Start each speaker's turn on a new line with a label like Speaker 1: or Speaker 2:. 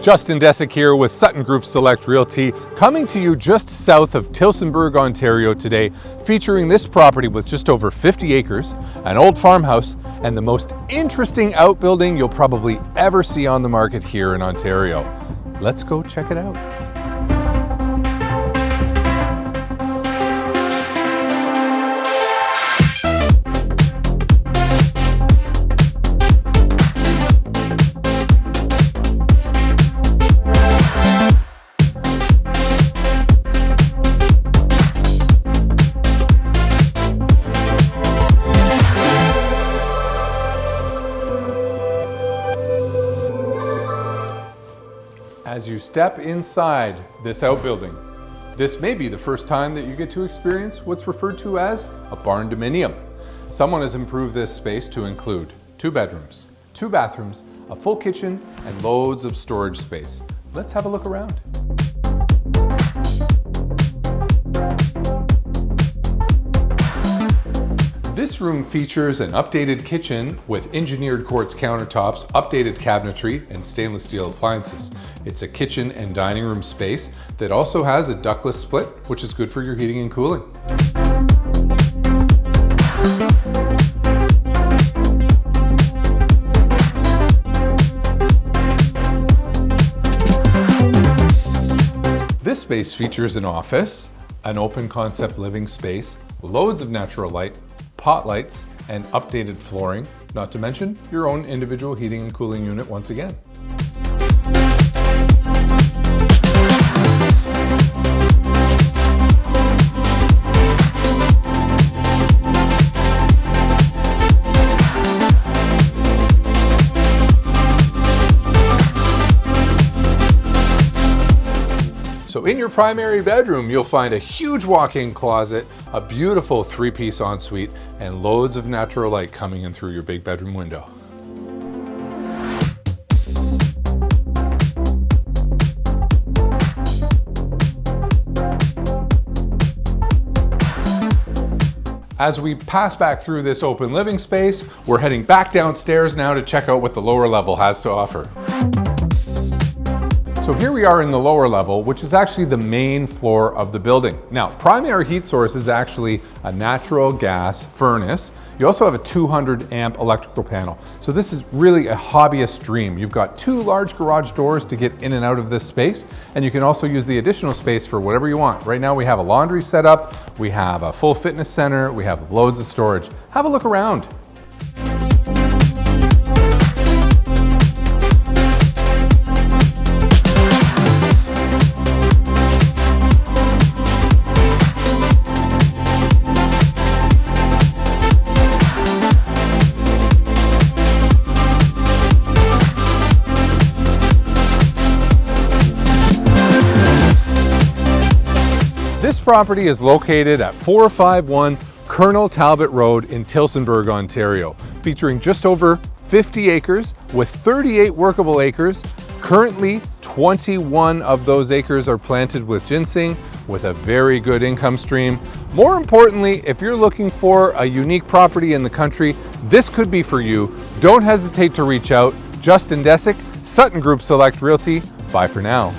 Speaker 1: Justin Desick here with Sutton Group Select Realty, coming to you just south of Tillsonburg, Ontario today, featuring this property with just over 50 acres, an old farmhouse, and the most interesting outbuilding you'll probably ever see on the market here in Ontario. Let's go check it out. As you step inside this outbuilding, this may be the first time that you get to experience what's referred to as a barndominium. Someone has improved this space to include 2 bedrooms, 2 bathrooms, a full kitchen, and loads of storage space. Let's have a look around. This room features an updated kitchen with engineered quartz countertops, updated cabinetry, and stainless steel appliances. It's a kitchen and dining room space that also has a ductless split, which is good for your heating and cooling. This space features an office, an open concept living space, loads of natural light, pot lights, and updated flooring, not to mention your own individual heating and cooling unit once again. So in your primary bedroom, you'll find a huge walk-in closet, a beautiful 3-piece ensuite, and loads of natural light coming in through your big bedroom window. As we pass back through this open living space, we're heading back downstairs now to check out what the lower level has to offer. So here we are in the lower level, which is actually the main floor of the building. Now, primary heat source is actually a natural gas furnace. You also have a 200 amp electrical panel. So this is really a hobbyist dream. You've got 2 large garage doors to get in and out of this space, and you can also use the additional space for whatever you want. Right now we have a laundry set up, we have a full fitness center, we have loads of storage. Have a look around. This property is located at 451 Colonel Talbot Road in Tillsonburg, Ontario, featuring just over 50 acres with 38 workable acres. Currently, 21 of those acres are planted with ginseng with a very good income stream. More importantly, if you're looking for a unique property in the country, this could be for you. Don't hesitate to reach out. Justin Desick, Sutton Group Select Realty. Bye for now.